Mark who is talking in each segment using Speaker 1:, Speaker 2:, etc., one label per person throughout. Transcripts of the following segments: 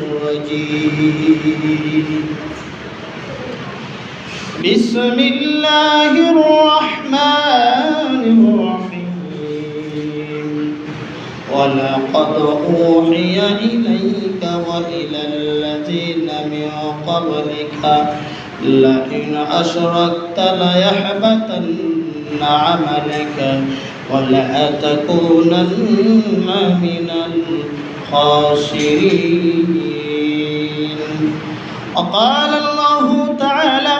Speaker 1: الرجيم بسم الله الرحمن الرحيم ولقد أوحي إليك وإلى الذين من قبلك لئن أشركت ليحبطن عملك ولتكونن من الخاسرين. وقال الله تعالى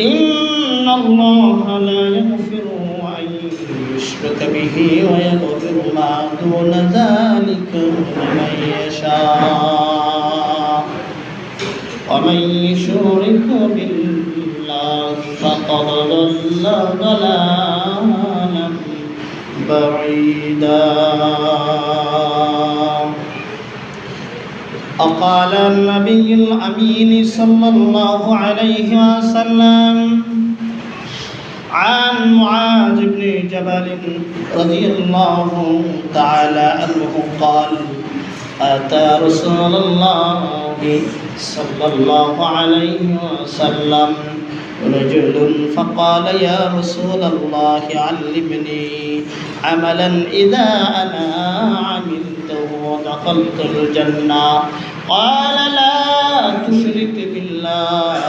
Speaker 1: إن الله لا يغفر أن يشرك به ويغفر ما دون ذلك لمن يشاء ومن يشرك بالله فقد ضل ضلالا بعيدا. وقال النبي الأمين صلى الله عليه وسلم عن معاذ بن جبل رضي الله تعالى عنه قال أتى رسول الله صلى الله عليه وسلم رجل فقال يا رسول الله علمني عملا إذا أنا عملته دخلت الجنة. قال لا تشرك بالله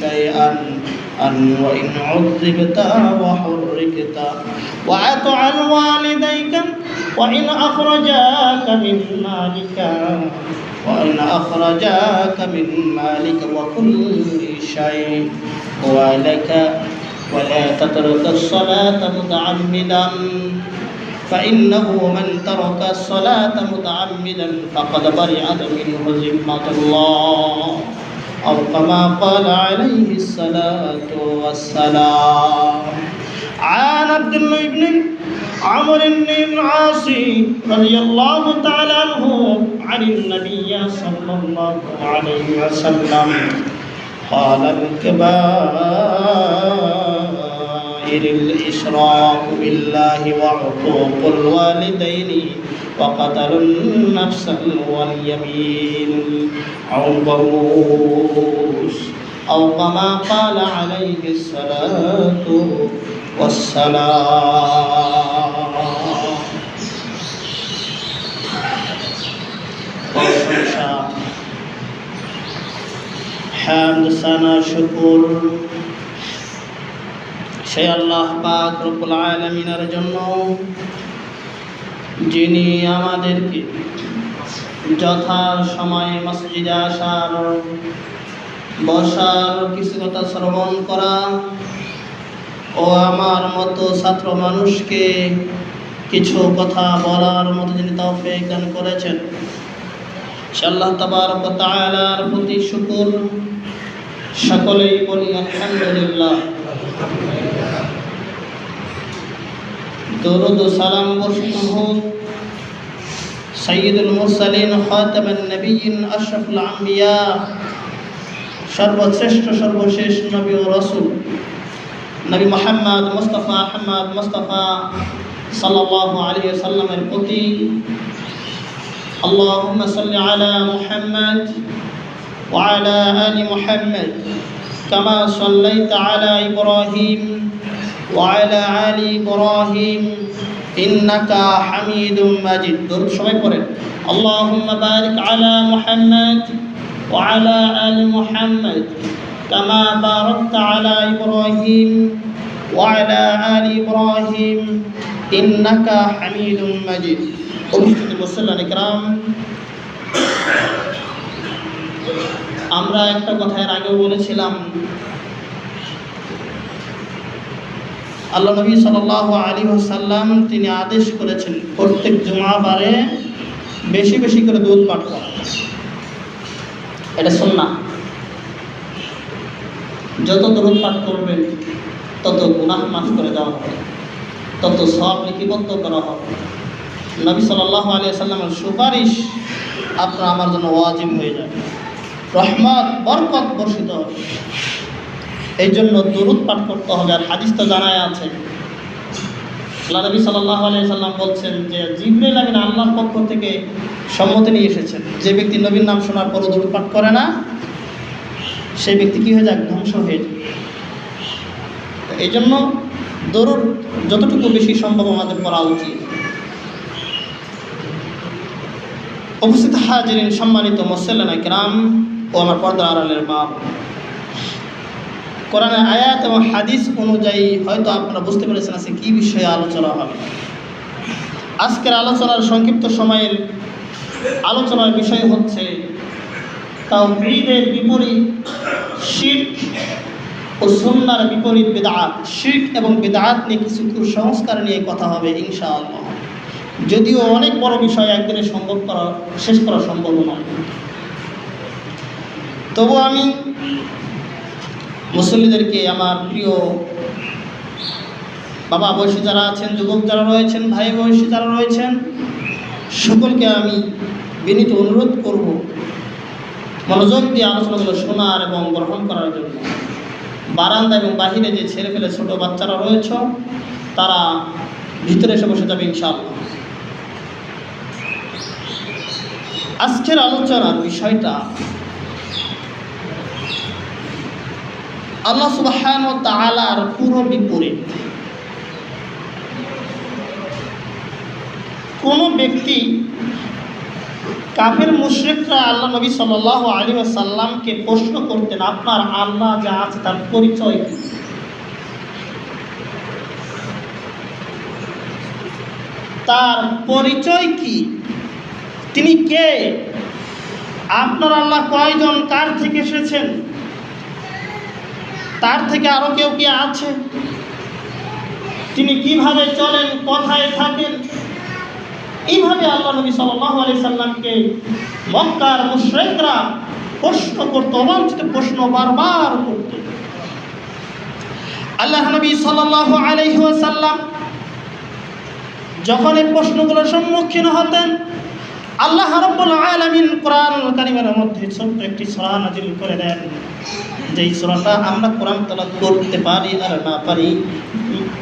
Speaker 1: شيئا وإن عذبت وحركت وأطع والديك وإن أخرجاك من مالك وكل شيء ولك ولا تترك الصلاة متعمدا فإنه من ترك الصلاة متعمدا فقد برئت منه ذمة الله أو كما قال عليه الصلاة والسلام. عن عبد الله بن عمرو بن العاص رضي الله تعالى عنه عن النبي صلى الله عليه وسلم قال الكبائر الإشراك بالله وعقوق الوالدين وقتل النفس واليمين أو الغموس أو كما قال عليه الصلاة والسلام. حمد সানা শুকর সেই আল্লাহ পাক রব্বুল আলামিনের জন্য যিনি আমাদেরকে যথা সময়ে মসজিদে আসার বসার কিছু কথা শ্রবণ করা ও আমার মতো ছাত্র মানুষকে কিছু কথা বলার মতো যিনি তৌফিক দান করেছেন সে আল্লাহ তাবারক ওয়া তাআলার প্রতি শুকর। সকলেই বলি আলহামদুলিল্লাহ। দরুদ ও সালাম বর্ষিত হোক সাইয়্যিদুল মুরসালিন খাতামুন নবিয়্যিন আশরাফুল আম্বিয়া সর্বশ্রেষ্ঠ সর্বশেষ নবী ও রাসূল নবী মুহাম্মদ মুস্তাফা আহমদ মুস্তাফা সাল্লাল্লাহু আলাইহি ওয়াসাল্লামের প্রতি। আল্লাহুম্মা সাল্লি আলা মুহাম্মদ ওয়া আলা আলি মুহাম্মদ কামা সাল্লাইতা আলা ইব্রাহিম ওয়া আলা আলি ইব্রাহিম ইন্নাকা হামিদুম মাজিদ। দরুদ সবাই পড়েন। আল্লাহুম্মা বারিক আলা মুহাম্মদ ওয়া আলা আলি মুহাম্মদ কামা বারাকতা আলা ইব্রাহিম ওয়া আলা আলি ইব্রাহিম ইন্নাকা হামিদুম মাজিদ। উপস্থিত মুসল্লিয়ান ইকরাম, আমরা একটা কথা এর আগেও বলেছিলাম, আল্লাহ নবী সাল্লাল্লাহু আলাইহি ওয়াসাল্লাম তিনি আদেশ করেছেন প্রত্যেক জুমাবারে বেশি বেশি করে দুরূদ পাঠ করা। এটা সুন্নাহ। যত দুরূদ পাঠ করবেন তত গুনাহ মাফ করে দেওয়া হবে, তত সওয়াব লিপিবদ্ধ করা হবে। নবী সাল্লাল্লাহু আলাইহি ওয়াসাল্লামের সুপারিশ আপনার আমার জন্য ওয়াজিব হয়ে যাবে, রহমত বরকত বর্ষিত হবে। এই জন্য দুরূদ পাঠ করতে হবে। আর হাদিস তো জানাই আছে আল্লাহ নবী সাল্লাল্লাহু আলাইহি সাল্লাম বলছেন যে জিবরাইল আমিন আল্লাহর পক্ষ থেকে সম্মতি নিয়ে এসেছেন, যে ব্যক্তি নবীর নাম শোনার পরও দরুদ পাঠ করে না সেই ব্যক্তি কী হয়ে যাক, ধ্বংস হয়ে যায়। এই জন্য দরুদ যতটুকু বেশি সম্ভব আমাদের পড়া উচিত। উপস্থিত হাজিরিন, সম্মানিত মুসল্লিনা কিরাম ও আমার পর্দার আড়ালের মা, কোরআনের আয়াত এবং হাদিস অনুযায়ী হয়তো আপনারা বুঝতে পেরেছেন আজকে কী বিষয়ে আলোচনা হবে। আজকের আলোচনার সংক্ষিপ্ত সময়ের আলোচনার বিষয় হচ্ছে তাওহীদের বিপরীত শিরক ও সুন্নাহর বিপরীত বিদআত। শিরক এবং বিদআত নিয়ে কিছু কুসংস্কার নিয়ে কথা হবে ইনশাআল্লাহ। যদিও অনেক বড় বিষয় একদিনে শেষ করা সম্ভব নয়, তবু আমি মুসল্লিদেরকে, আমার প্রিয় বাবা বয়সী যারা আছেন, যুবক যারা রয়েছেন, ভাই বয়সী যারা রয়েছেন, সকলকে আমি বিনীত অনুরোধ করব মনোযোগ দিয়ে আলোচনাগুলো শোনার এবং গ্রহণ করার জন্য। বারান্দা এবং বাহিরে যে ছেলে পেলে ছোট বাচ্চারা রয়েছে তারা ভিতরে এসে বসে যাবে ইনশাআল্লাহ। আজকের আলোচনার বিষয়টা আল্লাহ সুবহানাহু ওয়া তাআলার পুরো বিপরীত। কোনো ব্যক্তি, কাফের মুশরিকরা আল্লাহ নবী সাল্লাল্লাহু আলাইহি ওয়াসাল্লামকে প্রশ্ন করতেন, আপনার আল্লাহ যা আছে তার পরিচয় কি? তার পরিচয় কি? তিনি কে? আপনার আল্লাহ কয়জন? কার থেকে এসেছেন? তার থেকে আরো কেউ কি আছে? তিনি কিভাবে চলেন, কোথায় থাকেন? এইভাবে আল্লাহ নবী সাল্লাল্লাহু আলাইহি সাল্লামকে মক্কার মুশরিকরা প্রশ্ন করত, অবাঞ্ছিত প্রশ্ন বারবার করত। আল্লাহ নবী সাল্লাল্লাহু আলাইহি ওয়াসাল্লাম যখন এই প্রশ্নগুলোর সম্মুখীন হতেন, আল্লাহ রাব্বুল আলামিন কোরআনুল কারীমের মধ্যে ছোট্ট একটি সূরা নাযিল করে দেন, যেই সূরাটা আমরা কোরআন তেলাওয়াত করতে পারি আর না পারি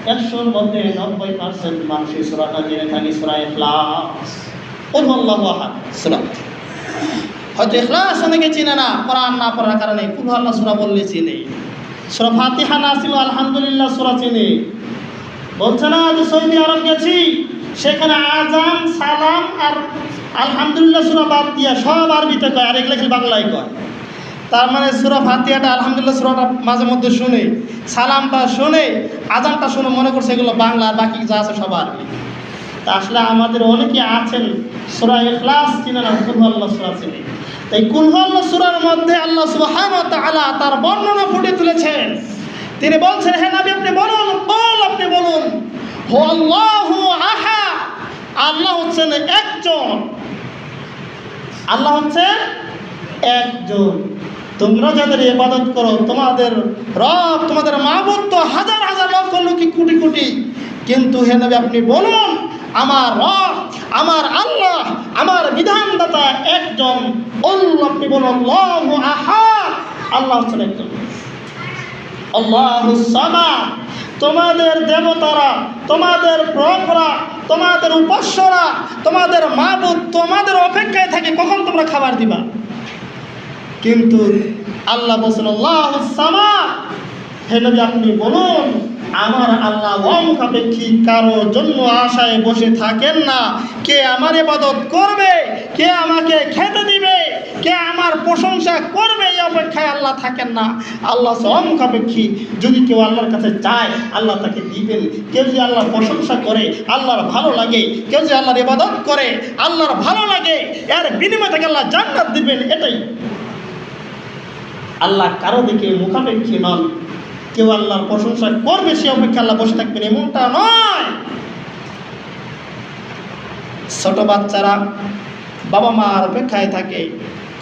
Speaker 1: 100-র মধ্যে 90% মানুষ এই সূরাটা জেনে থাকে, সূরা ইখলাস। কুল হুয়াল্লাহু আহাদ সূরা। হয়তো ইখলাস অনেকে চিনে না কোরআন না পড়ার কারণে, কুল হুয়াল্লাহু সূরা বললে চিনে। সূরা ফাতিহা না ছিল আলহামদুলিল্লাহ সূরা চিনে। বলছে না যে সৌদি আরব গেছি, সেখানে আজান, সালাম আর আলহামদুলিল্লাহ সূরা বাদ দিয়া সব আরবিতে কয়, আর এগুলো খালি বাংলায় কয়। তার মানে সূরা ফাতিহাটা, আলহামদুলিল্লাহ সূরাটা মাঝে মধ্যে শুনে, সালামটা শুনে, আজানটা শুনে মনে করছে এগুলো বাংলা, আর বাকি যা আছে সব আরবি। তা আসলে আমাদের অনেকে আছেন সূরা ইখলাস চিনে না, কুল হুয়াল্লাহু সূরা চিনে। তাই কুল হুয়াল্লাহু সূরার মধ্যে আল্লাহ সুবহানাহু ওয়া তাআলা তার বর্ণনা ফুটে তুলেছেন। তিনি বলছেন, হে নবী আপনি বলুন, আপনি বলুন, হুয়াল্লাহু আহাদ, আল্লাহ হচ্ছেন একজন। আল্লাহ হচ্ছেন একজন। তোমরা যাদের ইবাদত করো, তোমাদের রব, তোমাদের মাবুদ তো হাজার হাজার লক্ষ লক্ষ কোটি কোটি, কিন্তু হে নবী আপনি বলুন আমার রব, আমার আল্লাহ, আমার বিধানদাতা একজন। আপনি বলুন আল্লাহু আহাদ, আল্লাহ হচ্ছেন একজন। আল্লাহুস সামাদ, তোমাদের দেবতারা, তোমাদের প্রভুরা, তোমাদের উপাস্যরা, তোমাদের মাবুদ তোমাদের অপেক্ষায় থাকে কখন তোমরা খাবার দিবা। কিন্তু আল্লাহ বলছেন আল্লাহুস সামাদ, হে নবী আপনি বলুন আমার আল্লাহ অমুখাপেক্ষী, কারো জন্য আশায় বসে থাকেন না। কে আমার ইবাদত করবে, কে আমাকে খেতে দিবে, কে আমার প্রশংসা করবে, এই অপেক্ষায় আল্লাহ থাকেন না। আল্লাহ অমুখাপেক্ষী। যদি কেউ আল্লাহর কাছে চায় আল্লাহ তাকে দিবেন। কেউ যদি আল্লাহর প্রশংসা করে, আল্লাহর ভালো লাগে, কেউ যদি আল্লাহর ইবাদত করে, আল্লাহর ভালো লাগে, এর বিনিময়ে তাকে আল্লাহ জান্নাত দিবেন। এটাই আল্লাহ কারো দিকে মুখাপেক্ষী নন। কেউ আল্লাহর প্রশংসা করবে সে অপেক্ষা আল্লাহ বসে থাকবেন এমনটা নয়। ছোট বাচ্চারা বাবা মার অপেক্ষায় থাকে,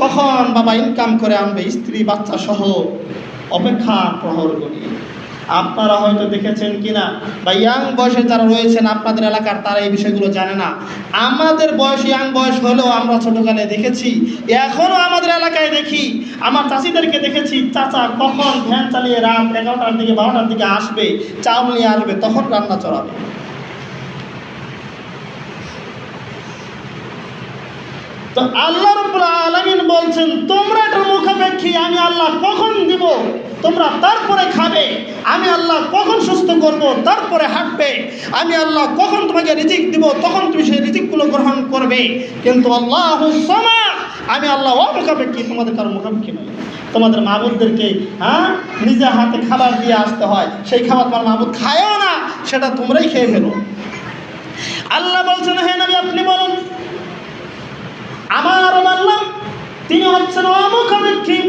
Speaker 1: কখন বাবা ইনকাম করে আনবে, স্ত্রী বাচ্চা সহ অপেক্ষা প্রহর গণিয়ে। আপনারা হয়তো দেখেছেন কিনা, বা ইয়াং বয়সে যারা রয়েছেন আপনাদের এলাকার, তারা এই বিষয়গুলো জানে না। আমাদের বয়স, ইয়াং বয়স হলেও আমরা ছোটকালে দেখেছি, এখনও আমাদের এলাকায় দেখি, আমার চাষিদেরকে দেখেছি, চাচা কখন ভ্যান চালিয়ে রাত 11টার দিকে 12টার দিকে আসবে, চাউল নিয়ে আসবে, তখন রান্না চড়াবে। তো আল্লাহ রাব্বুল আলামিন বলছেন তোমরা এটার মুখাপেক্ষী, আমি আল্লাহ কখন দিব তোমরা তারপরে খাবে, আমি আল্লাহ কখন সুস্থ করব তারপরে হাঁটবে, আমি আল্লাহ কখন তোমাকে রিজিক দিব তখন তুমি সেই রিজিকগুলো গ্রহণ করবে। কিন্তু আল্লাহুস সামাদ, আমি আল্লাহ মুখাপেক্ষী, তোমাদের কারো মুখাপেক্ষী নয়। তোমাদের মাবুদদেরকে নিজে হাতে খাবার দিয়ে আসতে হয়, সেই খাবার তোমার মাবুদ খায়ও না, সেটা তোমরাই খেয়ে ফেলো। আল্লাহ বলছেন হে নবী আপনি বলুন আমার আল্লাহ তিনি হচ্ছেন অমুখাপেক্ষী,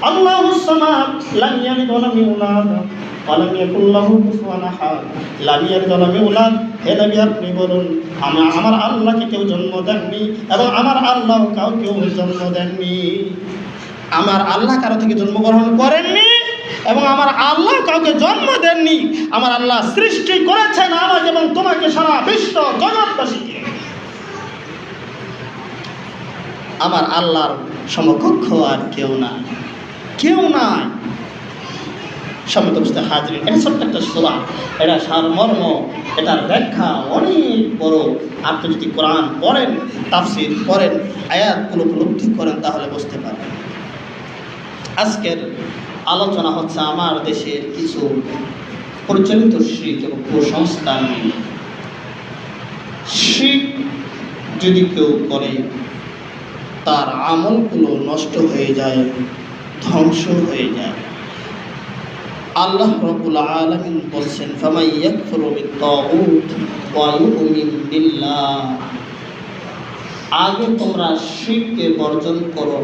Speaker 1: আল্লাহুস সামাদ, লাম ইয়ালিদ ওয়া লাম ইউলাদ ওয়া লাম ইয়াকুল লাহু কুফুয়ান আহাদ, লাম ইয়ালিদ ওয়া লাম ইউলাদ। হে নবী আপনি বলুন আমার আল্লাহকে কেউ জন্ম দেননি এবং আমার আল্লাহ কাউকেও জন্ম দেননি। আমার আল্লাহ কারো থেকে জন্মগ্রহণ করেননি এবং আমার আল্লাহ কাউকে জন্ম দেননি। আমার আল্লাহ সৃষ্টি করেছেন আমাকে এবং তোমাকে, সারা বিশ্ব জগৎবাসীকে। আমার আল্লাহর সমকক্ষ আর কেউ নাই, কেউ নাই। সম্মত অবস্থায় হাজির, এটা ছোট্ট একটা সূরা, এটা সারমর্ম, এটার ব্যাখ্যা অনেক বড়। আপনি যদি কোরআন পড়েন, তাফসীর পড়েন, আয়াতগুলো উপলব্ধি করেন তাহলে বুঝতে পারবেন। আজকের আলোচনা হচ্ছে আমার দেশের কিছু প্রচলিত শিরক এবং কুসংস্কার নিয়ে। শিরক যদি কেউ করে তার আমলগুলো নষ্ট হয়ে যায়, ধ্বংস হয়ে যায়। আল্লাহ রাব্বুল আলামিন বলছেন ফামান ইয়াকফুরু বিত-তাগুত ওয়া ইউমিন বিল্লাহ, আগে তোমরা শিরককে বর্জন করো,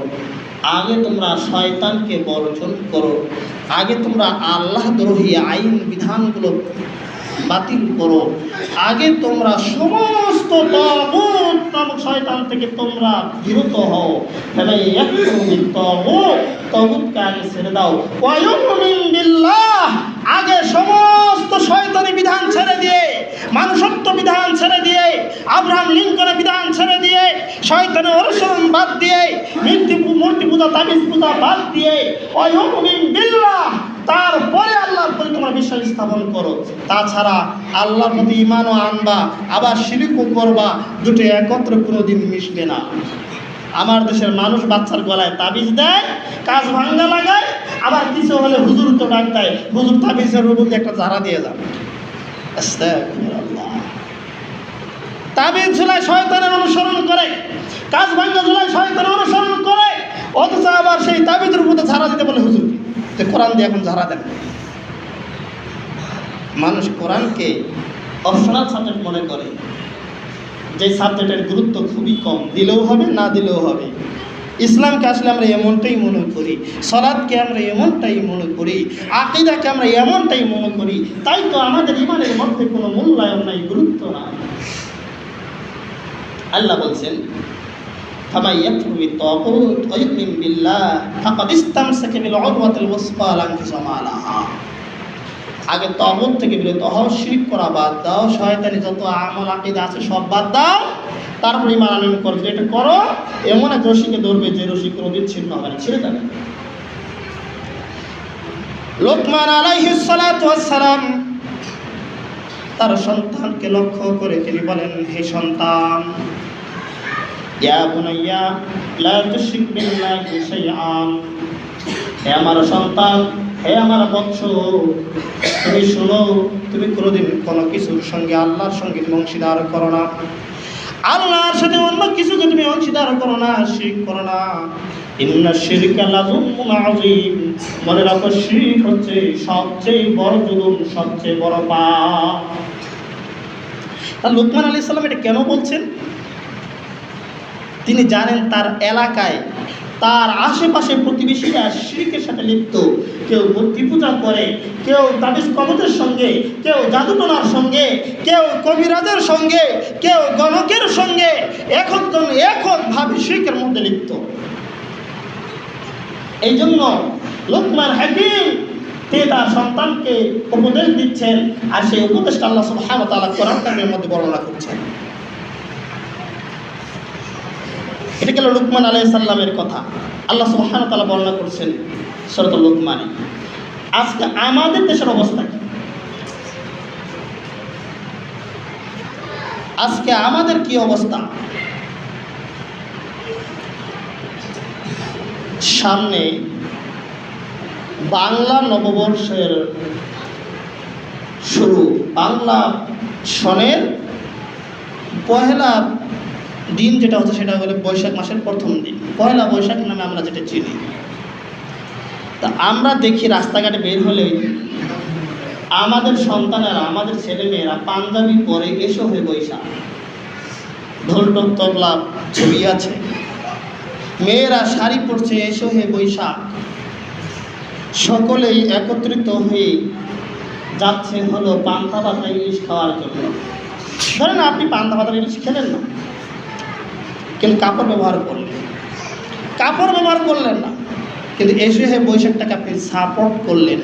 Speaker 1: আগে তোমরা শয়তানকে বর্জন করো, আগে তোমরা আল্লাহ দ্রোহী আইন বিধানগুলো বাতিল করো, আগে তোমরা সমস্ত তাগুত নামক শয়তান থেকে তোমরা বিরত হও। তাহলে তাগুতকে আগে ছেড়ে দাও, ওয়া ইউমিন বিল্লাহ, আগে সমস্ত শয়তানি বিধান ছেড়ে দিয়ে, মানুষত্ব বিধান ছেড়ে দিয়ে, আব্রাহাম লিঙ্কনের বিধান ছেড়ে দিয়ে, শয়তানের অনুসরণ বাদ দিয়ে, মূর্তি পূজা তাবিজ পূজা বাদ দিয়ে, ওয়া ইউমিন বিল্লাহ, তারপরে আল্লাহর প্রতি তোমরা বিশ্বাস স্থাপন করো। তাছাড়া আল্লাহর প্রতি ঈমানও আনবা, আবার শিরকও করবা, দুটো একত্রে কোনোদিন মিশবে না। আমার দেশের মানুষ বাচ্চার গলায় তাবিজ দেয়, কাজ ভাঙ্গা লাগায়, আবার কিছু হলে হুজুর তো ডাক দেয়, হুজুর তাবিজের উপর একটা ঝাড়া দিয়ে যান। আস্তাগফিরুল্লাহ। তাবিজ ঝুলায় শয়তানের অনুসরণ করে, কাজ ভাঙ্গা ঝুলায় শয়তানের অনুসরণ করে, অথচ আবার সেই তাবিজের উপর ঝাড়া দিতে বলে হুজুর। কোরআন দিয়ে এখন ঝাড়া দেন। মানুষ কোরআনকে অপশনাল সাবজেক্ট মনে করে, যে সাবজেক্টের গুরুত্ব খুবই কম, দিলেও হবে না দিলেও হবে। ইসলামকে আসলে আমরা এমনটাই মনে করি, সালাতকে আমরা এমনটাই মনে করি, আকীদাকে আমরা এমনটাই মনে করি। তাই তো আমাদের ঈমানের মধ্যে কোনো মূল্যায়ন নাই, গুরুত্ব নাই। আল্লাহ বলছেন ফামান ইয়াকফুর বিত-তাগুত ওয়া ইউমিন বিল্লাহ ফাকাদ ইসতামসাকা বিল উরওয়াতিল ওয়াসকা লা ইনফিসামা লাহা। আগে তাগুত থেকে বিরত হও, শিরক করা বাদ দাও, শয়তানি যত আমল আকীদা আছে সব বাদ দাও, তারপর ঈমান আনয়ন করবে। এটা করো, এমন এক রশিকে ধরবে যে রশি কোনোদিন ছিন্ন হবে না, ছেড়ে দেবে। লোকমান আলাইহিস সালাতু ওয়াস সালাম তার সন্তানকে লক্ষ্য করে তিনি বলেন, হে সন্তান, ইয়া বুনাইয়া লা তুশরিক বিল্লাহি শাইআন, হে আমার সন্তান, হে আমার বৎস, তুমি শোনো, তুমি কোনোদিন কোনো কিছুর সঙ্গে আল্লাহর সঙ্গে তুমি অংশীদার করো না, আল্লাহর সাথে অন্য কিছুকে তুমি অংশীদার করো না, শিরক করো না। ইন্না শিরকা লাযুলমুন আযীম, মনে রাখো শিরক হচ্ছে সবচেয়ে বড় জুলুম, সবচেয়ে বড় পাপ। আর লোকমান আলাইহিস সালাম এটা কেন বলছেন? তিনি জানেন তার এলাকায়, তার আশেপাশে প্রতিবেশীরা শিরকের সাথে লিপ্ত। কেউ মূর্তি পূজা করে, কেউ তাবিজ কবজের সঙ্গে, কেউ জাদুটোনার সঙ্গে, কেউ কবিরাজের সঙ্গে, কেউ গণকের সঙ্গে একজন এককভাবে শিরকের মধ্যে লিপ্ত। এই জন্য লোকমান হাকিম তিনি তার সন্তানকে উপদেশ দিচ্ছেন, আর সেই উপদেশটা আল্লাহ সুবহানাহু ওয়া তাআলা কোরআন কারীমের মধ্যে বর্ণনা করছেন। এটা গেল লুকমান আলাইহিস সালামের কথা, আল্লাহ সুবহানাহু ওয়া তাআলা বর্ণনা করছেন সূরাতুল লুকমানে। আজকে আমাদের দেশের অবস্থা কি? আজকে আমাদের কি অবস্থা? সামনে বাংলা নববর্ষের শুরু, বাংলা সনের পহেলা দিন যেটা হচ্ছে সেটা হলো বৈশাখ মাসের প্রথম দিন, পয়লা বৈশাখ নামে আমরা যেটা চিনি। তা আমরা দেখি রাস্তাঘাটে বের হলেই আমাদের সন্তানেরা, আমাদের ছেলেমেয়েরা পাঞ্জাবি পরে এসো হয়ে বৈশাখ, ঢোল তবলা ছবি আছে, মেয়েরা শাড়ি পরছে এসো হে বৈশাখ, সকলেই একত্রিত হয়ে যাচ্ছে হলো পান্তা ভাত ইলিশ খাওয়ার জন্য। ধরেন আপনি পান্তা ভাত ইলিশ খেলেন না, কিন্তু কাপড় ব্যবহার করলেন না, কিন্তু এসে হে বৈশাখটাকে আপনি সাপোর্ট করলেন।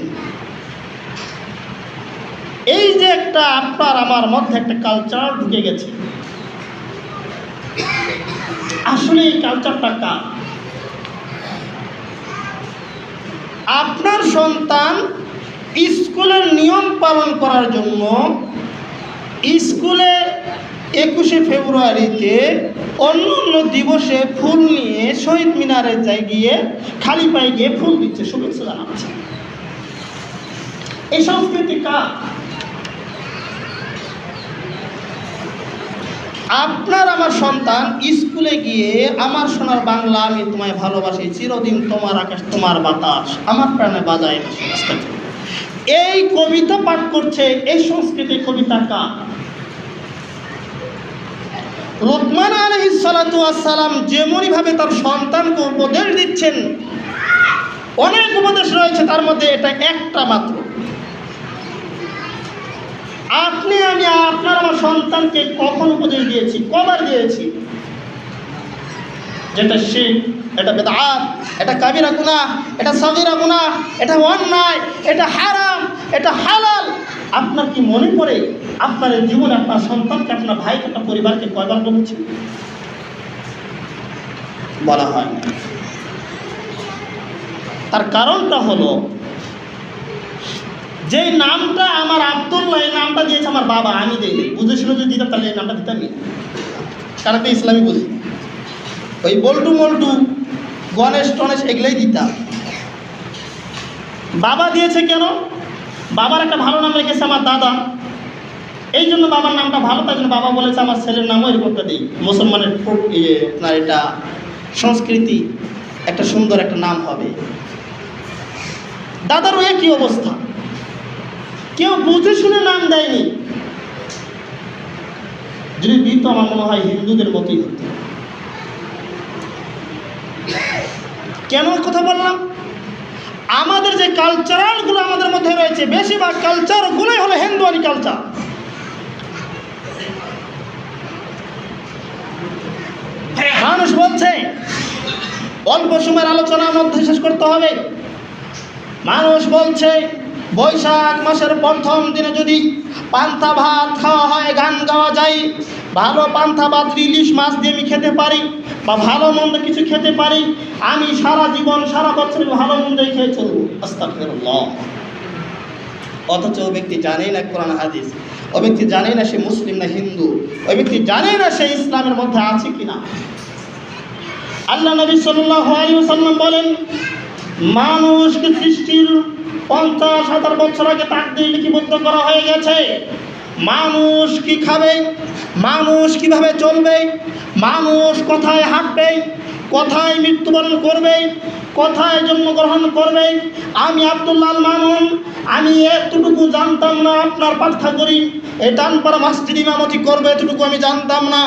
Speaker 1: এই যে একটা আপনার আমার মধ্যে একটা কালচার ঢুকে গেছে, আসলে এই কালচারটা কার? আপনার সন্তান স্কুলের নিয়ম পালন করার জন্য স্কুলে 21শে ফেব্রুয়ারিতে অন্য দিবসে ফুল নিয়ে শহীদ মিনারে গিয়ে খালি পায়ে গিয়ে ফুল দিচ্ছে, শুভেচ্ছা জানাচ্ছে। এই সংস্কৃতি কার? আপনার আমার সন্তান স্কুলে গিয়ে আমার সোনার বাংলা আমি তোমায় ভালোবাসি, চিরদিন তোমার আকাশ তোমার বাতাস আমার প্রাণে বাজায়, এই কবিতা পাঠ করছে। এই সংস্কৃতির কবিতা কার? লোকমান আলাইহিস সালাতু ওয়াস সালাম যেমনই ভাবে তার সন্তানকে উপদেশ দিচ্ছেন, অনেক উপদেশ রয়েছে, তার মধ্যে এটা একটা মাত্র। আপনি আমি আপনার আমার সন্তানকে কখন উপদেশ দিয়েছি, কবার দিয়েছি? যেটা শিরক, এটা বিদআত, এটা কাবিরা গুনাহ, এটা সগীরা গুনাহ, এটা অন্যায়, এটা হারাম, এটা হালাল। আপনার কি মনে পড়ে আপনার জীবনে আপনার সন্তানকে, আপনার ভাইকে, আপনার পরিবারকে কয়বার বলেছি? বলা হয় না। তার কারণটা হলো, যে নামটা আমার আব্দুল্লাহ, এই নামটা দিয়েছে আমার বাবা, আমি দিই নাই। বুঝেছিল যদি দিতাম তাহলে এই নামটা দিতাম না, কারণ তো ইসলামী বুঝি। ওই বল্টু মল্টু, গণেশ টনেশ এগুলোই দিতাম। বাবা দিয়েছে কেন? বাবার একটা ভালো নাম রেখেছে আমার দাদা, এই জন্য বাবার নামটা ভালো, তাই জন্য বাবা বলেছে আমার ছেলের নামও এরকমটা দিই। মুসলমানের আপনার এটা সংস্কৃতি, একটা সুন্দর একটা নাম হবে। দাদারও একই অবস্থা, কেউ বুঝে শুনে নাম দেয়নি। যদি দিত আমার মনে হয় হিন্দুদের মতোই হতো। কেন কথা বললাম? আমাদের যে কালচারালগুলো আমাদের মধ্যে রয়েছে, বেশিরভাগ কালচারগুলোই হলো হিন্দুয়ানি কালচার। মানুষ বলছে অল্প সময়ের আলোচনার মধ্যে শেষ করতে হবে। মানুষ বলছে বৈশাখ মাসের প্রথম দিনে যদি পান্তা ভাত খাওয়া হয়, গান গাওয়া যায়, ভালো পান্তা ভাত ইলিশ মাছ দিয়ে আমি খেতে পারি, বা ভালো মন্দ কিছু খেতে পারি, আমি সারা জীবন সারা বছর ভালো মন্দই খেয়ে চলবো। আস্তাগফিরুল্লাহ। অথচ ও ব্যক্তি জানেই না কোরআন হাদিস, ও ব্যক্তি জানেই না সে মুসলিম না হিন্দু, ওই ব্যক্তি জানেই না সে ইসলামের মধ্যে আছে কিনা। আল্লাহ নবী সাল্লাল্লাহু আলাইহি ওয়াসাল্লাম বলেন, মানুষকে সৃষ্টির 50,000 বছর আগে তাকদীর লিপিবদ্ধ করা হয়ে গেছে। মানুষ কি খাবে, মানুষ কিভাবে চলবে, মানুষ কোথায় হাঁটবে, কোথায় মৃত্যুবরণ করবে, কোথায় জন্মগ্রহণ করবে, আমি আব্দুল্লাহ আল মামুন আমি এতটুকু জানতাম না। আপনার পাঠা করি এই ডানপাড়া মসজিদ ইমামতি করবে এতটুকু আমি জানতাম না।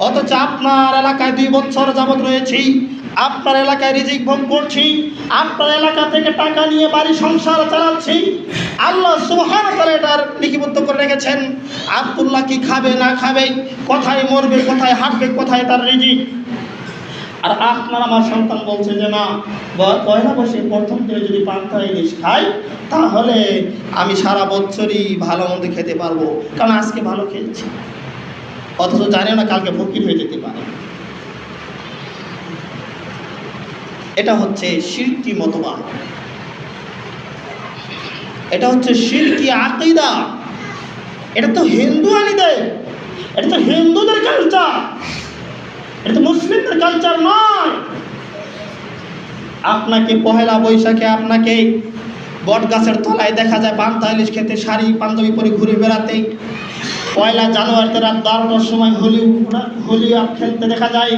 Speaker 1: অথচ আপনার এলাকায় 2 বছর যাবৎ রয়েছি, আপনার এলাকায় রিজিক ভোগ করছি, আপনার এলাকা থেকে টাকা নিয়ে বাড়ি সংসার চালাচ্ছি। আল্লাহ সুবহানাহু ওয়া তাআলা এটার লিপিবদ্ধ করে রেখেছেন। আব্দুল্লাহ কি খাবে না খাবে, কোথায় মরবে, কোথায় হাঁটবে, কোথায় তার রিজিক। আর আপনার আমার সন্তান বলছে যে না, পয়লা বৈশাখে প্রথম দিনে যদি পান্তা ইলিশ খাই তাহলে আমি সারা বছরই ভালো মন্দ খেতে পারবো, কারণ আজকে ভালো খেয়েছি। অথচ জানে না কালকে ফকির হয়ে যেতে পারে। এটা হচ্ছে শিরকি মতবাদ, এটা হচ্ছে শিরকি আকীদা। এটা তো হিন্দুয়ানিদের, এটা তো হিন্দুদের কালচার, এটা তো মুসলিমদের কালচার নয়। আপনাকে পহেলা বৈশাখে আপনাকে বট গাছের তলায় দেখা যায় পান্তা ইলিশ খেতে, শাড়ি পাঞ্জাবি পরে ঘুরে বেড়াতে। পয়লা জানুয়ারিতে রাত 12টার সময় হোলি খেলতে দেখা যায়,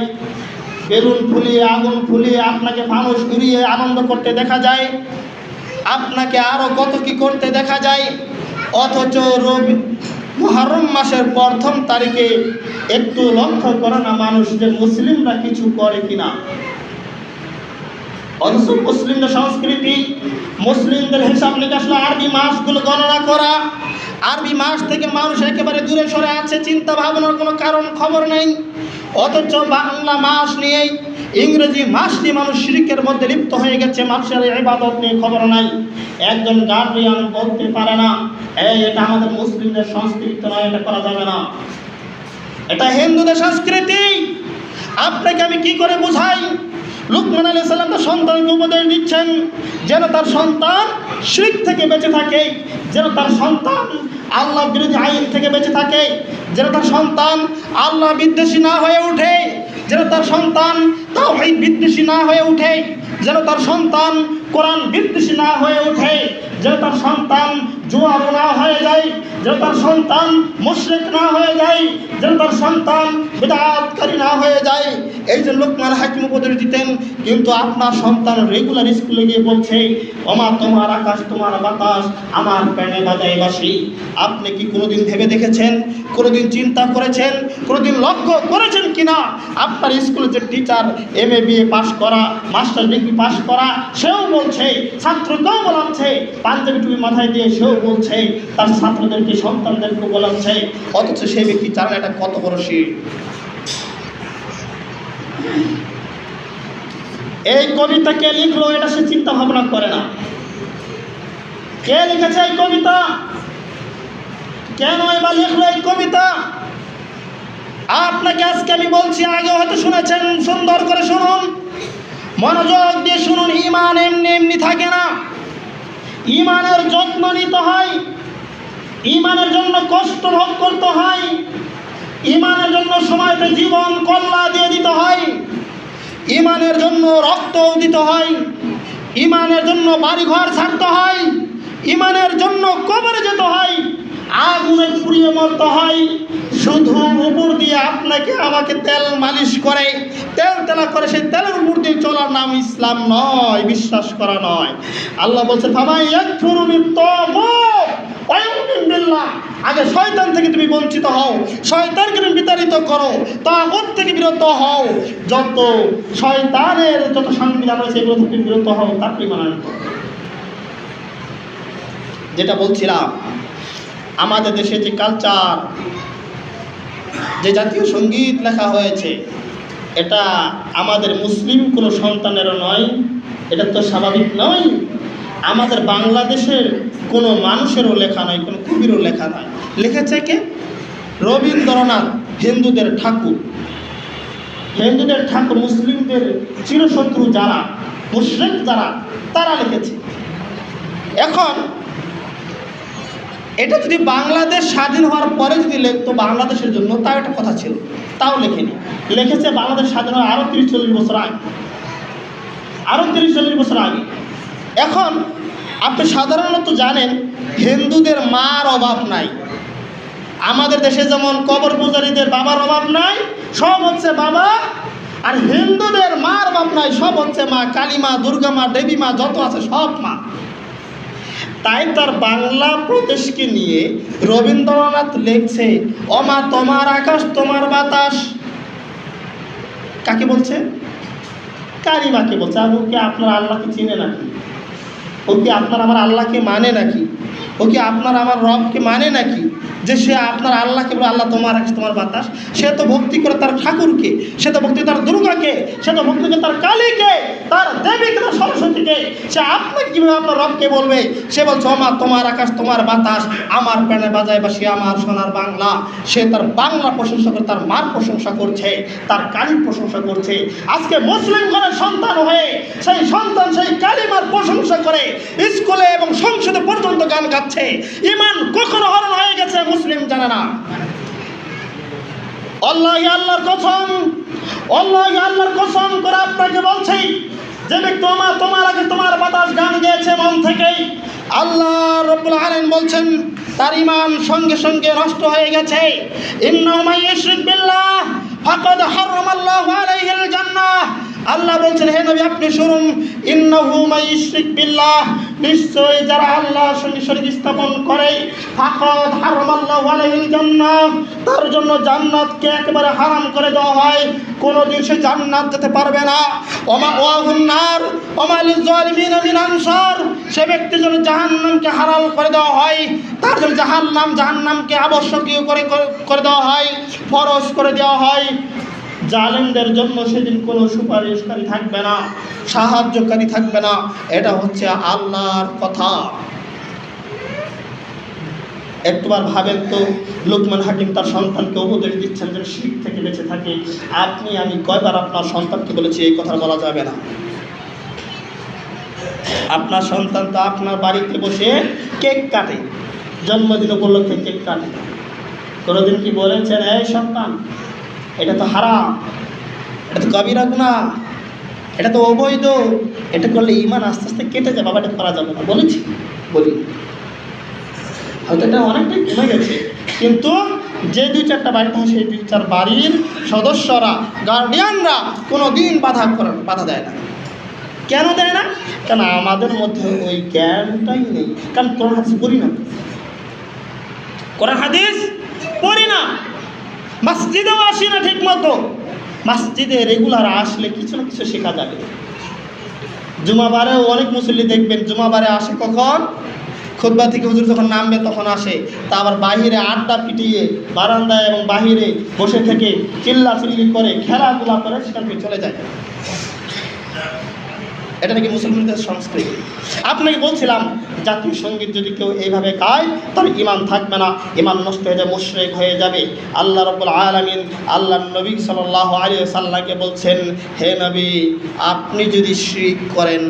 Speaker 1: বেলুন ফুলিয়ে আগুন ফুলিয়ে আপনাকে ফানুস উড়িয়ে আনন্দ করতে দেখা যায়, আপনাকে আরও কত কি করতে দেখা যায়। অথচ মুহররম মাসের প্রথম তারিখে একটু লক্ষ্য করে না মানুষ যে মুসলিমরা কিছু করে কিনা। অথচ মুসলিমদের সংস্কৃতি, মুসলিমদের হিসাব নিকাশ আরবি মাসগুলো গণনা করা। আরবি মাস থেকে মানুষ একেবারে দূরে সরে আছে, চিন্তা ভাবনার কোনো কারণ খবর নেই। অথচ বাংলা মাস নিয়েই, ইংরেজি মাস নিয়ে মানুষ শিরকের মধ্যে লিপ্ত হয়ে গেছে, মানুষের ইবাদত নিয়ে খবর নাই। একজন গার্ডিয়ান বলতে পারে না এটা আমাদের মুসলিমদের সংস্কৃতি নয়, এটা করা যাবে না, এটা হিন্দুদের সংস্কৃতি। আপনাকে আমি কি করে বুঝাই? লুকমান আলাইহিস সালাম তার সন্তানকে উপদেশ দিচ্ছেন যেন তার সন্তান শিরক থেকে বেঁচে থাকে, যেন তার সন্তান আল্লাহ বিরোধী আইন থেকে বেঁচে থাকে, যেন তার সন্তান আল্লাহ বিদ্বেষী না হয়ে ওঠে, যেন তার সন্তান তাওহীদ বিদ্বেষী না হয়ে ওঠে, যেন তার সন্তান কোরআন বিদ্বেষী না হয়ে ওঠে, যেন তার সন্তান জুয়ারু না হয়ে যায়, যেন তার সন্তান মুশরিক না হয়ে যায়, যেন তার সন্তান বিদআতকারী না হয়ে যায়। এই যে লোকমান হাকিম উপদেশ দিতেন। কিন্তু আপনার সন্তান রেগুলার স্কুলে গিয়ে বলছে ওমা তোমার আকাশ তোমার বাতাস আমার প্রাণে বাজায় বাঁশি। আপনি কি কোনোদিন ভেবে দেখেছেন, কোনোদিন চিন্তা করেছেন, কোনোদিন লক্ষ্য করেছেন কিনা আপনার স্কুলে যে টিচার MA BA পাস করা, মাস্টার ডিগ্রি পাস করা, সেও বলছে, ছাত্রকেও বলাচ্ছে, পাঞ্জাবি টুপি মাথায় দিয়ে সেও বলছে, তার ছাত্রদেরকে সন্তানদেরকে বলাচ্ছে, অথচ সেই ব্যক্তি জানেন এটা কত বড় শিরক। এই কবিতা কে লিখলো এটা সে চিন্তা ভাবনা করে না। কে লিখেছে এই কবিতা, কেন এবার লিখলো এই কবিতা? আপনাকে আজকে আমি বলছি, আগে হয়তো শুনেছেন, সুন্দর করে শুনুন, মনোযোগ দিয়ে শুনুন। ঈমান এমনি এমনি থাকে না, ঈমানের যত্ন নিতে হয়, ঈমানের জন্য কষ্ট ভোগ করতে হয়, ঈমানের জন্য সময়তে জীবন কল্লা দিয়ে দিতে হয়, ঈমানের জন্য রক্তও দিতে হয়, ঈমানের জন্য বাড়িঘর ছাড়তে হয়, ঈমানের জন্য কবরে যেতে হয়, আগুনে পুড়িয়ে মরতে হয়। শুধু উপর দিয়ে আপনাকে আমাকে তেল মালিশ করে, তেল তেলা করে সেই তেলের উপর দিয়ে চলার নাম ইসলাম নয়, বিশ্বাস করা নয়। আল্লাহ বলছে ফামান ইয়াকফুরু বিত-তাগুত ওয়া ইউমিন বিল্লাহ। আগে শয়তান থেকে তুমি বঞ্চিত হও, শয়তানকে তুমি বিতাড়িত করো, তাগুত থেকে বিরত হও, যত শয়তানের যত সংবিধান রয়েছে এগুলো থেকে বিরত হও, তারপরে ঈমান আনবে। যেটা বলছিলাম, আমাদের দেশে যে কালচার, যে জাতীয় সঙ্গীত লেখা হয়েছে, এটা আমাদের মুসলিম কোনো সন্তানেরও নয়, এটা তো স্বাভাবিক নয়। আমাদের বাংলাদেশের কোনো মানুষেরও লেখা নয়, কোনো কবিরও লেখা নয়। লিখেছে কে? রবীন্দ্রনাথ, হিন্দুদের ঠাকুর। হিন্দুদের ঠাকুর, মুসলিমদের চিরশত্রু যারা, মুশরিক যারা, তারা লিখেছে। এখন এটা যদি বাংলাদেশ স্বাধীন হওয়ার পরে যদি লিখতো বাংলাদেশের জন্য, তাও একটা কথা ছিল, তাও লেখেনি। লিখেছে বাংলাদেশ স্বাধীন হওয়ার আরও 30-40 বছর আগে, আরও 30-40 বছর আগে। এখন আপনি সাধারণত জানেন হিন্দুদের মার অভাব নাই। আমাদের দেশে যেমন কবর পূজারীদের বাবার অভাব নাই, সব হচ্ছে বাবা, আর হিন্দুদের মার অভাব নাই, সব হচ্ছে মা, কালী মা, দুর্গা মা, দেবী মা, যত আছে সব মা। তাই তার বাংলা প্রদেশকে নিয়ে রবীন্দ্রনাথ লিখছে ওমা তোমার আকাশ তোমার বাতাস। কাকে বলছে? কালী মাকে বলছে। আর ও কি আপনার আল্লাহকে চিনে নাকি? ও কি আপনার আমার আল্লাহকে মানে নাকি? ও কি আপনার আমার রবকে মানে নাকি? যে সে আপনার আল্লাহকে বলে আল্লাহ তোমার আকাশ তোমার বাতাস। সে তো ভক্তি করে তার ঠাকুরকে, সে তো ভক্তি তার দুর্গাকে, সে তো ভক্তি করে তার কালীকে, তার দেবীকে, তার সরস্বতীকে। সে আপনাকে কীভাবে আপনার রবকে বলবে? সে বলছে ওমা তোমার আকাশ তোমার বাতাস আমার প্রাণে বাজায় বাসি আমার সোনার বাংলা। সে তার বাংলা প্রশংসা করে, তার মার প্রশংসা করছে, তার কালীর প্রশংসা করছে। আজকে মুসলিম ঘরের সন্তান হয়ে সেই সন্তান সেই কালীমার প্রশংসা করে স্কুলে এবং সংসদে পর্যন্ত গান গাচ্ছে। ঈমান কখনো হরণ হয়ে গেছে মুসলিম জানে না। আল্লাহর কসম, আল্লাহর কসম করে আপনাকে বলছি, যে ব্যক্তি তোমার আগে তোমার বাতাস গান গেয়েছে মন থেকেই, আল্লাহ রাব্বুল আলামিন বলছেন তার ঈমান সঙ্গে সঙ্গে নষ্ট হয়ে গেছে। ইন্নাহু মান ইউশরিক বিল্লাহ ফাকাদ হারামাল্লাহু আলাইহিল জান্নাহ। আল্লাহ বলছেন, হে নবী আপনি শুনুন, ইন্নাহু মান ইউশরিক বিল্লাহ, নিশ্চয়ই যারা আল্লাহর সঙ্গে শরীক স্থাপন করে, ফাকাদ হারামাল্লাহু আলাইহিল জান্নাহ, তার জন্য জান্নাতকে একেবারে হারাম করে দেওয়া হয়, কোনোদিন সে জান্নাত যেতে পারবে না। ওমা ওয়াহুন নার ওমা লিয-যালিমিনা মিন আনসার, সে ব্যক্তির জন্য জাহান্নামকে হারাম করে দেওয়া হয়, তার জন্য জাহান্নামকে আবশ্যকীয় করে দেওয়া হয়, ফরজ করে দেওয়া হয়। জালেমদের জন্য সেদিন কোনো সুপারিশকারী থাকবে না, সাহায্যকারী থাকবে না। এটা হচ্ছে আল্লাহর কথা। একবার ভাবেন তো, লুকমান হাকিম তার সন্তানকে উপদেশ দিচ্ছেন যেন শিরক থেকে বেঁচে থাকে। আমি কয়বার আপনার সন্তানকে বলেছি এই কথা বলা যাবে না? আপনার সন্তান তো আপনার বাড়িতে বসে কেক কাটে, জন্মদিন উপলক্ষে কেক কাটে। কোনোদিন কি বলেছেন, এই সন্তান এটা তো হারাম, এটা তো কবিরা গুনাহ, এটা তো অবৈধ, এটা করলে ঈমান আস্তে আস্তে কেটে যাবে, বাবা এটা করা যাবে না বলেছি? বলি হয়তো এটা অনেকটাই কমে গেছে, কিন্তু যে 2-4টা বাড়ি থাকে সেই 2-4 বাড়ির সদস্যরা, গার্ডিয়ানরা কোনো দিন বাধা দেয় না। কেন দেয় না? কেন আমাদের মধ্যে ওই জ্ঞানটাই নেই। কারণ কোরআন হাদিস পড়ি না, কোরআন হাদিস পড়ি না, মসজিদেও আসি না ঠিক মতো। মসজিদে রেগুলার আসলে কিছু না কিছু শেখা যাবে। জুমাবারেও অনেক মুসল্লি দেখবেন জুমাবারে আসে কখন? খুতবা থেকে হুজুর যখন নামবে তখন আসে, তা আবার বাহিরে আড্ডা পিটিয়ে বারান্দায় এবং বাহিরে বসে থেকে চিল্লাচিল্লি করে খেলাধুলা করে সেখান থেকে চলে যায়। এটা নাকি মুসলমানদের সংস্কৃতি। আপনাকে বলছিলাম, জাতীয় সঙ্গীত যদি কেউ এইভাবে গায় তার ঈমান থাকবে না, ঈমান নষ্ট হয়ে যায়, মুশরিক হয়ে যাবে। আল্লাহ রাব্বুল আলামিন আল্লাহর নবী সাল্লাল্লাহু আলাইহি ওয়াসাল্লামকে বলছেন, হে নবী আপনি যদি শিরক করেন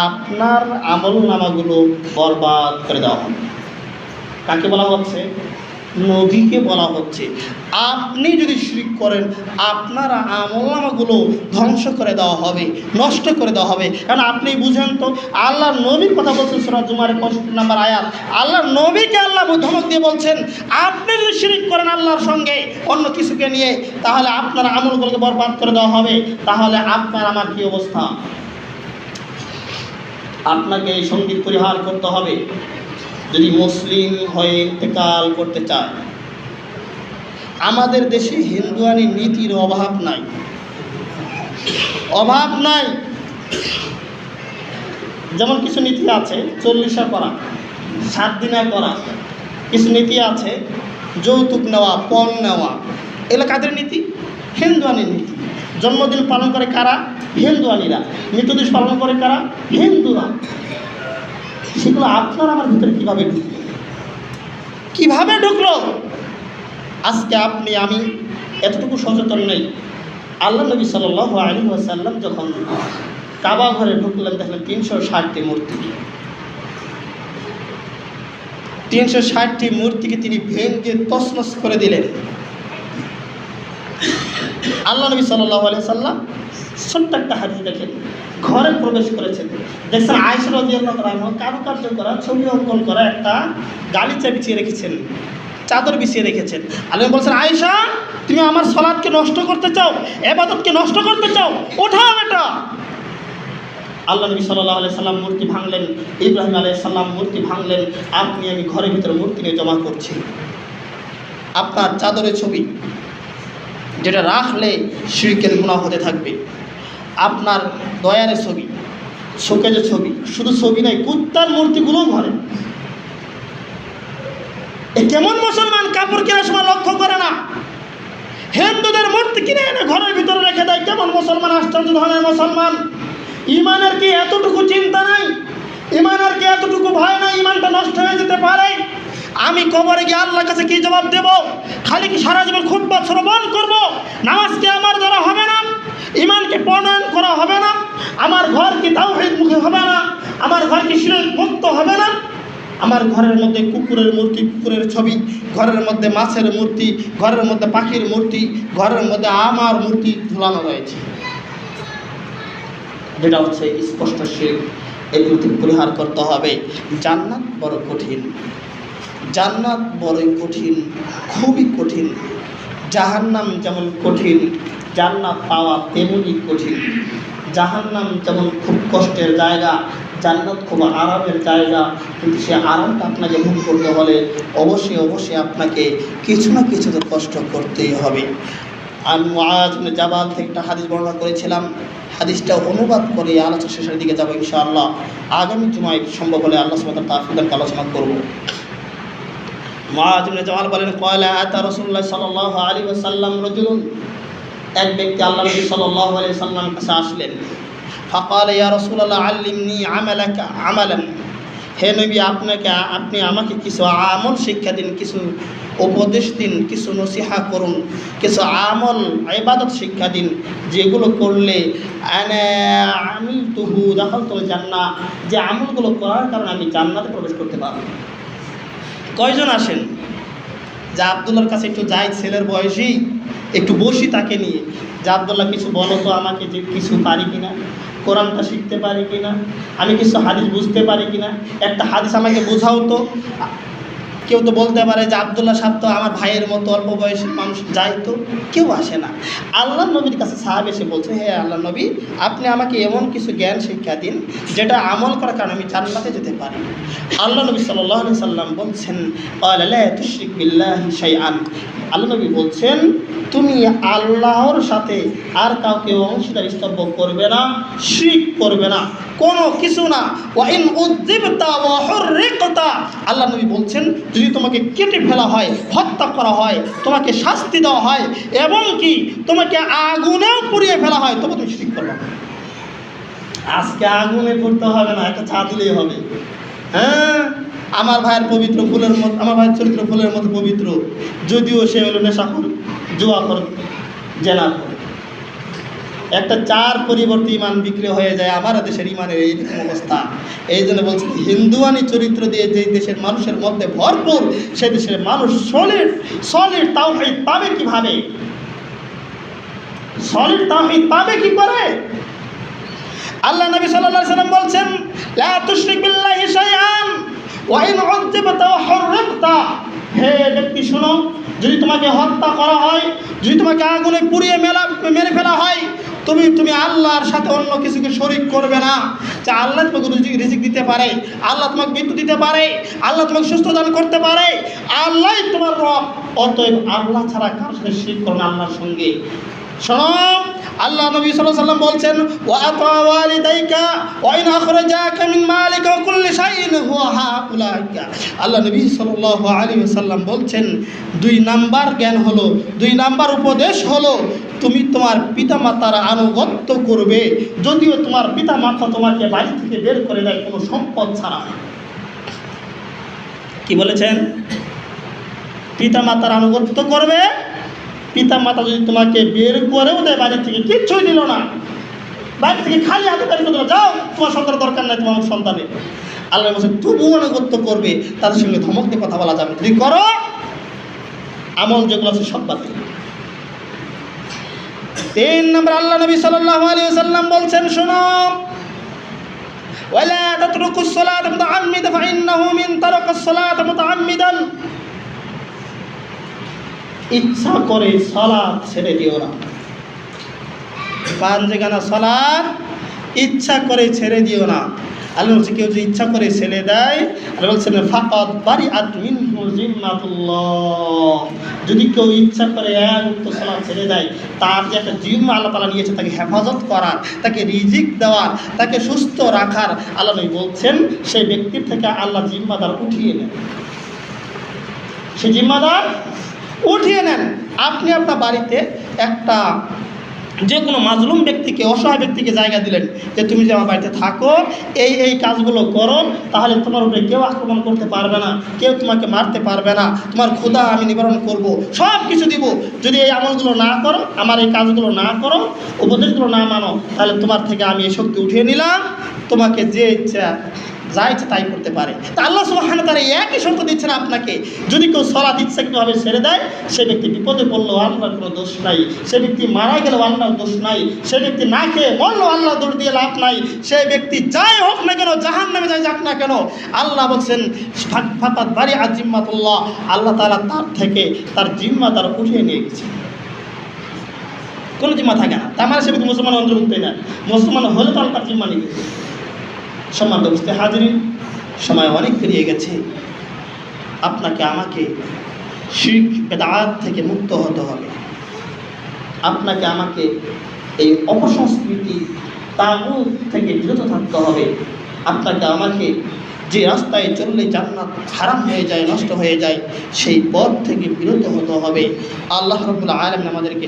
Speaker 1: আপনার আমলনামাগুলো বরবাদ করে দেওয়া হবে। কাকে বলা হচ্ছে? নবীকে বলা হচ্ছে। আপনি যদি শিরক করেন আপনার আমলনামাগুলো ধ্বংস করে দেওয়া হবে, নষ্ট করে দেওয়া হবে। কারণ আপনি বুঝেন তো, আল্লাহর নবীর কথা বলছেন সূরা জুমারের 65 নম্বর আয়াত। আল্লাহর নবীকে আল্লাহ ধমক দিয়ে বলছেন, আপনি যদি শিরক করেন আল্লাহর সঙ্গে অন্য কিছুকে নিয়ে, তাহলে আপনার আমলগুলোকে বরবাদ করে দেওয়া হবে। তাহলে আপনার আমার কি অবস্থা? আপনাকে এই সঙ্গীত পরিহার করতে হবে যদি মুসলিম হয়ে ইন্তেকাল করতে চায়। আমাদের দেশে হিন্দুয়ানি নীতির অভাব নাই, অভাব নাই। যেমন কিছু নীতি আছে 40 করা, 7 দিনা করা, কিছু নীতি আছে যৌতুক নেওয়া, পণ নেওয়া। এগুলো কাদের নীতি? হিন্দুয়ানির নীতি। জন্মদিন পালন করে কারা? হিন্দুয়ানিরা। মৃত্যুদিবস পালন করে কারা? হিন্দুরা। সেগুলো আপনার আমার ভিতরে কিভাবে ঢুকলো? আজকে আপনি আমি এতটুকু সচেতন নেই। আল্লাহ নবী সাল্লাল্লাহু আলাইহি ওয়াসাল্লাম যখন কাবা ঘরে ঢুকলেন দেখলেন 360টি মূর্তি। 360টি মূর্তিকে তিনি ভেঙে তছনছ করে দিলেন। আল্লাহ নবী সাল্লাল্লাহু আলাইহি ওয়াসাল্লাম ছোট্ট একটা হাদিস দেখেন, ঘরে প্রবেশ করেছেন, দেখছেন আয়েশা রাদিয়াল্লাহু তাআলা কারুকার্য করা, ছবি অঙ্কন করা একটা গালিচা বিছিয়ে রেখেছেন, চাদর বিছিয়ে রেখেছেন। আল্লাহ বলছেন, আয়েশা তুমি আমার সালাতকে নষ্ট করতে চাও, ইবাদতকে নষ্ট করতে চাও, ওঠাও এটা। আল্লাহ নবী সাল্লাল্লাহু আলাইহি সাল্লাম মূর্তি ভাঙলেন, ইব্রাহিম আলাইহিস সালাম মূর্তি ভাঙলেন। আমি ঘরের ভিতরে মূর্তি নিয়ে জমা করছি। আপনার চাদরের ছবি যেটা রাখলে শিরকের গুনাহ হতে থাকবে, আপনার দয়ারের ছবি, শোকেজের ছবি, শুধু ছবি নাই, কুত্তার মূর্তিগুলোও ঘরে। কেমন মুসলমান কাপড় কেনার সময় লক্ষ্য করে না, হিন্দুদের মূর্তি কিনে এনে ঘরের ভিতরে রেখে দেয়। কেমন মুসলমান, আশ্চর্য ধরনের মুসলমান। ইমানের কি এতটুকু চিন্তা নাই? ইমানের কি এতটুকু ভয় নাই? ইমানটা নষ্ট হয়ে যেতে পারে। আমি কবরে গিয়ে আল্লাহর কাছে কি জবাব দেব? খালি কি সারা জীবন খুতবা শ্রবণ করব? নামাজ কি আমার দ্বারা হবে না? ইমানকে প্রণয়ন করা হবে না? আমার ঘর কি তাওহীদ মুখে হবে না? আমার ঘর কি শিরক মুক্ত হবে না? আমার ঘরের মধ্যে কুকুরের মূর্তি, কুকুরের ছবি, ঘরের মধ্যে মাছের মূর্তি, ঘরের মধ্যে পাখির মূর্তি, ঘরের মধ্যে আমার মূর্তি ঝুলানো রয়েছে। যেটা হচ্ছে স্পষ্ট শিরক। এগুলো থেকে পরিহার করতে হবে। জান্নাত বড় কঠিন, জান্নাত বড়ই কঠিন, খুবই কঠিন। জাহান্নাম যেমন কঠিন, জান্নাত পাওয়া তেমনই কঠিন। জাহান্নাম যেমন খুব কষ্টের জায়গা, জান্নাত খুব আরামের জায়গা। কিন্তু সে আরামটা আপনাকে ভোগ করতে হলে অবশ্যই অবশ্যই আপনাকে কিছু না কিছু তো কষ্ট করতেই হবে। আমি মুআয ইবনে জাবাল থেকে একটা হাদিস বর্ণনা করেছিলাম। হাদিসটা অনুবাদ করে আলোচনা শেষের দিকে যাবো ইনশাআল্লাহ। আগামী জুমায় সম্ভব হলে আল্লাহ সুবহানাহু ওয়া তাআলা তাআফিক আলোচনা করব। মুআয ইবনে জাবাল বলেন, ক্বালা আতা রাসূলুল্লাহ সাল্লাল্লাহু আলাইহি ওয়াসাল্লাম রাজুলুন, এক ব্যক্তি আল্লাহ নবী সাল্লাল্লাহু আলাইহি ওয়াসাল্লামের কাছে আসলেন। ফাকালা ইয়া রাসূলুল্লাহ আল্লিমনি আমালাকা আমালান, হে নবী আপনি আমাকে কিছু আমল শিক্ষা দিন, কিছু উপদেশ দিন, কিছু নসিহা করুন, কিছু আমল ইবাদত শিক্ষা দিন, যেগুলো করলে আমি তুহু দাখালতুল জান্নাহ, যে আমলগুলো করার কারণে আমি জান্নাতে প্রবেশ করতে পারব। কয়জন আসেন? যে আব্দুল্লাহর কাছে একটু যাই, ছেলের বয়সী, একটু বসি তাকে নিয়ে, যে আব্দুল্লাহ কিছু বলো তো আমাকে, যে কিছু পারি কিনা, কোরআনটা শিখতে পারি কিনা, আমি কিছু হাদিস বুঝতে পারি কিনা, একটা হাদিস আমাকে বোঝাও তো। কেউ তো বলতে পারে যে আব্দুল্লাহ সাহেব তো আমার ভাইয়ের মতো অল্প বয়সী মানুষ, যাই তো। কেউ আসে না। আল্লাহ নবীর কাছে সাহাব এসে বলছে, হে আল্লাহ নবী, আপনি আমাকে এমন কিছু জ্ঞান শিক্ষা দিন যেটা আমল করার কারণে আমি জান্নাতে যেতে পারি। আল্লাহ নবী সাল্লাল্লাহু আলাইহি সাল্লাম বলছেন, ক্বালা লা তুশরিক বিল্লাহি শাইআন, আল্লাহ নবী বলছেন তুমি আল্লাহর সাথে আর কাউকে অংশীদার স্তব্ধ করবে না, শিরক করবে না, কোনো কিছু না। ওয়া ইন উযিবতা ওয়া হুররিকতা, আল্লাহ নবী বলছেন যদি তোমাকে কেটে ফেলা হয়, হত্যা করা হয়, তোমাকে শাস্তি দেওয়া হয়, এবং কি তোমাকে আগুনেও পুড়িয়ে ফেলা হয়, তবে তুমি শিরক করবে না। আজকে আগুনে পড়তে হবে না, একটা চা দিলেই হবে। হ্যাঁ, আমার ভাইয়ের পবিত্র ফুলের মতো, আমার ভাইয়ের চরিত্র ফুলের মতো পবিত্র, যদিও সে হলো নেশাখোর, জুয়াখোর, জেনাখোর। একটা চার পরিবর্তে ইমান বিক্রি হয়ে যায়। আমার দেশের ইমানের এইরকম অবস্থা। এই জন্য বলছি, হিন্দুয়ানি চরিত্র দিয়ে যে দেশের মানুষের মধ্যে ভরপুর, সে দেশের মানুষ সলিড তাওহীদ পাবে কিভাবে? সলিড তাওহীদ পাবে কি করে? আল্লাহ নবী সাল্লাল্লাহু আলাইহি ওয়াসাল্লাম বলছেন, লা তুশরিক বিল্লাহি শাইআন ওয়া ইন উযিবতা ওয়া হুররিকতা, হে ব্যক্তি শোনো, যদি তোমাকে হত্যা করা হয়, যদি তোমাকে আগুনে পুড়িয়ে মেরে ফেলা হয়, তুমি আল্লাহর সাথে অন্য কিছুকে শরীক করবে না। যে আল্লাহ তোমাকে রিজিক দিতে পারে, আল্লাহ তোমাকে মৃত্যু দিতে পারে, আল্লাহ তোমাকে সুস্থ দান করতে পারে, আল্লাহ তোমার রব। অতএব আল্লাহ ছাড়া কার সাথে শিরক করো না, আল্লাহর সঙ্গে। শোনো, আল্লাহ নবী সাল্লাল্লাহু আলাইহি ওয়াসাল্লাম বলছেন, ওয়া আতা ওয়ালিদাইকা ওয়া ইন আখরাজাকা মিন মালিকা ওয়া কুল্লি শাইইন হুয়া হাউলাইকা। আল্লাহ নবী সাল্লাল্লাহু আলাইহি ওয়াসাল্লাম বলছেন, দুই নাম্বার জ্ঞান হলো, দুই নাম্বার উপদেশ হলো, তুমি তোমার পিতামাতার আনুগত্য করবে, যদিও তোমার পিতামাতা তোমাকে বাড়ি থেকে বের করে দেয় কোনো সম্পদ ছাড়া। কি বলেছেন? পিতামাতার আনুগত্য করবে। পিতামাতা যদি তোমাকে বের করেও দেয় বাড়ি থেকে, কিচ্ছুই দিল না, বাড়ি থেকে খালি হাতে বের করে দিল, যাও তোমার সন্তানের দরকার নাই, তোমার সন্তানের, আল্লাহ বলছেন তবু আনুগত্য করবে, তাদের সঙ্গে ধমক দিয়ে কথা বলা যাবে। যদি করো, আমল যেগুলো আছে সব বাতিল। 3 নম্বর, আল্লাহ নবী সাল্লাল্লাহু আলাইহি ওয়াসাল্লাম বলছেন, শোনো, ওয়ালা তাতরুকুস সালাত মুতাআম্মিদান ফাইন্নাহু মিন তারাকাস সালাত মুতাআম্মিদান, ইচ্ছা করে সালাত ছেড়ে দিও না। পাঁচগানা সালাত ইচ্ছা করে ছেড়ে দিও না। আল্লাহ বলছে কেউ যদি ইচ্ছা করে ছেড়ে দেয়, আল্লাহ বলছেন ফাকাদ বারিআত মিনহু জিম্মাতুল্লাহ, যদি কেউ ইচ্ছা করে এক উক্ত সালাত ছেড়ে দেয়, তার যে একটা জিম্মা আল্লাহ তাআলা নিয়েছে, তাকে হেফাজত করার, তাকে রিজিক দেওয়ার, তাকে সুস্থ রাখার, আল্লাহ নবী বলছেন সেই ব্যক্তির থেকে আল্লাহ জিম্মাদার উঠিয়ে নেন। সে জিম্মাদার উঠিয়ে নেন। আপনি আপনার বাড়িতে একটা যে কোনো মাজলুম ব্যক্তিকে, অসহায় ব্যক্তিকে জায়গা দিলেন, যে তুমি যে আমার বাড়িতে থাকো, এই কাজগুলো করো, তাহলে তোমার উপরে কেউ আক্রমণ করতে পারবে না, কেউ তোমাকে মারতে পারবে না, তোমার ক্ষুধা আমি নিবারণ করব, সব কিছু দিব। যদি এই আমলগুলো না করো, আমার এই কাজগুলো না করো, উপদেশগুলো না মানো, তাহলে তোমার থেকে আমি এই শক্তি উঠিয়ে নিলাম, তোমাকে যে ইচ্ছা যা ইচ্ছে তাই করতে পারে। তা আল্লাহ সুবহানাহু ওয়া তাআলা একই শর্ত দিচ্ছেন আপনাকে, যদি কেউ সালাত ইচ্ছাকৃতভাবে ছেড়ে দেয়, সে ব্যক্তি বিপদে পড়লেও আল্লাহর কোনো দোষ নাই, সে ব্যক্তি মারা গেলেও আল্লাহর দোষ নাই, সে ব্যক্তি না খেয়ে মরলেও আল্লাহ দোষ দিয়ে লাভ নাই, সে ব্যক্তি যাই হোক না কেন, জাহান্নামে যাক না কেন, আল্লাহ বলছেন ফাকাদ বারিআত জিম্মাতুল্লাহ, আল্লাহ তাআলা তার থেকে তার জিম্মা তার উঠিয়ে নিয়ে গেছে, কোনো জিম্মা থাকে না। তার মানে সে ব্যক্তি মুসলমান অন্তর্ভুক্ত না, মুসলমান হলে তো আল্লাহ তার জিম্মা নিয়ে গেছে। সম্মানিত উপস্থিতি হাজিরিন, সময় অনেক পেরিয়ে গেছে। আপনাকে আমাকে শিরক বিদআত থেকে মুক্ত হতে হবে। আপনাকে আমাকে এই অপসংস্কৃতি তাগুত থেকে বিরত থাকতে হবে। আপনাকে আমাকে যে রাস্তায় চললে জান্নাত হারাম হয়ে যায়, নষ্ট হয়ে যায়, সেই পথ থেকে বিরত হতে হবে। আল্লাহ রাব্বুল আলামিন আমাদেরকে